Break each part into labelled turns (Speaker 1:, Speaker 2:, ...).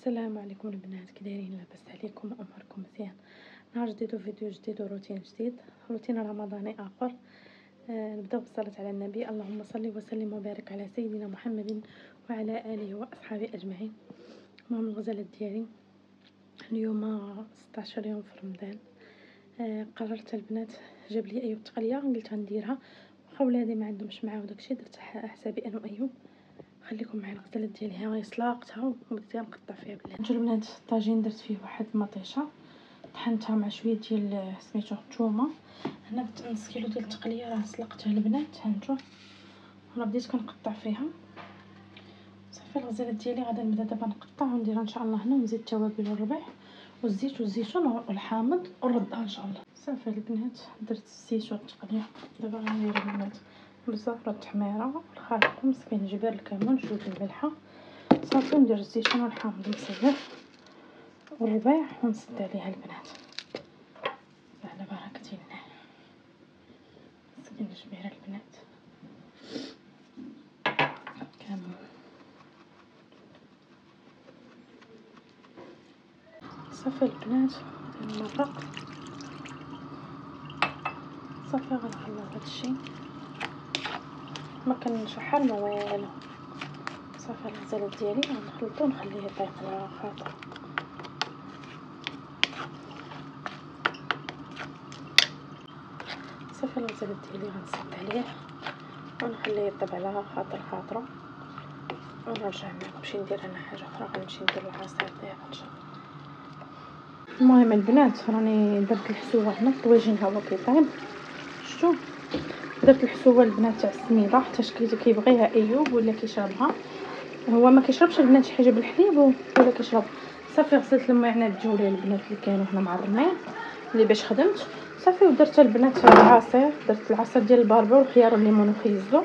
Speaker 1: السلام عليكم البنات، كي دايرين؟ لاباس عليكم؟ اموركم مزيان؟ نهار جديد وفيديو جديد وروتين جديد، روتين رمضاني اخر. نبداو بالصلاه على النبي. اللهم صل وسلم وبارك على سيدنا محمد وعلى اله واصحابه اجمعين. المهم الغزالات ديالي اليوم 16 يوم في رمضان. قررت البنات جاب لي ايوب تقليه، قلت غنديرها واخا ولادي ما عندهمش معاه وداكشي. درت حسابي انا وايوب. خليكم مع الغزالات ديالي. ها سلاقتها وبديت نقطع فيها بالله. نجو البنات الطاجين درت فيه واحد المطيشه طحنتها مع شويه ديال سميتو الثومه. هنا درت نص كيلو ديال التقليه راه سلقتها البنات. هانتو انا بديت كنقطع فيها صافي. الغزالات ديالي غادي نبدا دابا نقطع ونديرها ان شاء الله هنا، ونزيد التوابل والربيع والزيت والزيتون والحامض ونردها ان شاء الله. صافي البنات درت الزيت والتقليه. دابا غندير البنات الزعتر التحميره الخليط مسكين الجبير الكمون شويه الملحه صافي. ندير الزيتون والحامض مصغر والربيع ونسد عليها البنات على بركه الله. مسكين الجبير البنات كمون. صافي البنات المرق صافي. غنخلط هادشي ما كنشحر ما والو. صافي الغزالات ديالي غنخلطو ونخليه يطيب على خاطر. صافي الغزالات ديالي غنسد عليه ونخليه يطيب على خاطرو ونرجع نمشي ندير انا حاجه اخرى. غنمشي ندير العصير ديالها ان شاء الله. المهم البنات راني درت الحسوه هنا الطويجين ها هو كيطيب. شفتوا درت الحسوه البنات تاع السميده حتى كيبغيها ايوب ولا كيشربها. هو ما كيشربش البنات شي حاجه بالحليب ولا كيشرب. صافي غسلت الماعن الجولي البنات اللي كانوا هنا معرمين اللي باش خدمت صافي. ودرت البنات العصير، درت العصير ديال الباربور والخيار والليمون وخيزو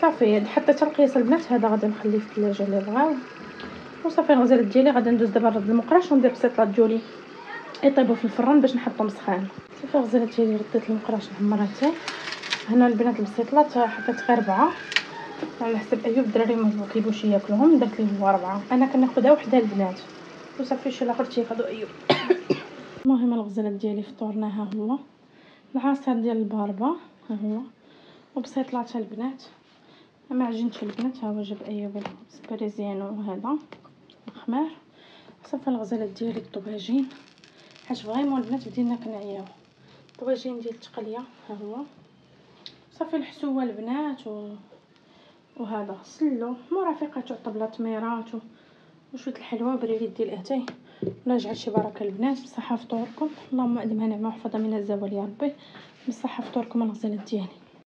Speaker 1: صافي. حطيت القياس البنات هذا غادي نخليه في الثلاجه اللي بغاو. وصافي الغزالات ديالي غادي ندوز دابا نرد المقراش وندير بسيطات ديالي يطيبوا في الفران باش نحطهم سخان. صافي الغزالات ديالي رديت المقراش عمرته هنا البنات. البسيطات حطيت غير 4 على حسب ايوب الدراري ما كيبغيوش ياكلوهم، درت ليه هو 4. انا كناخذها وحده البنات وصافي شي الاخر تياخذوا ايوب. المهم الغزالات ديالي فطورناها هو العصير ديال الباربه ها هو وبسيطات البنات. ما عجنتش البنات. ها هو جاب ايوب السبريزيانو وهذا الخمار. صافي الغزالات ديالي الطباجين حيت فريمون البنات بدينا كنعياو. الطباجين ديال التقليه ها هو صافي. الحسوه البنات وهذا سلو مرافقات طبله تميرات وشويه الحلوى بريريت ديال اتاي. ولا جعل شي بركه البنات. بصحه فطوركم. اللهم ادمها نعمه وحفظها من الزوال يا ربي. بصحه فطوركم الغزالات ديالي.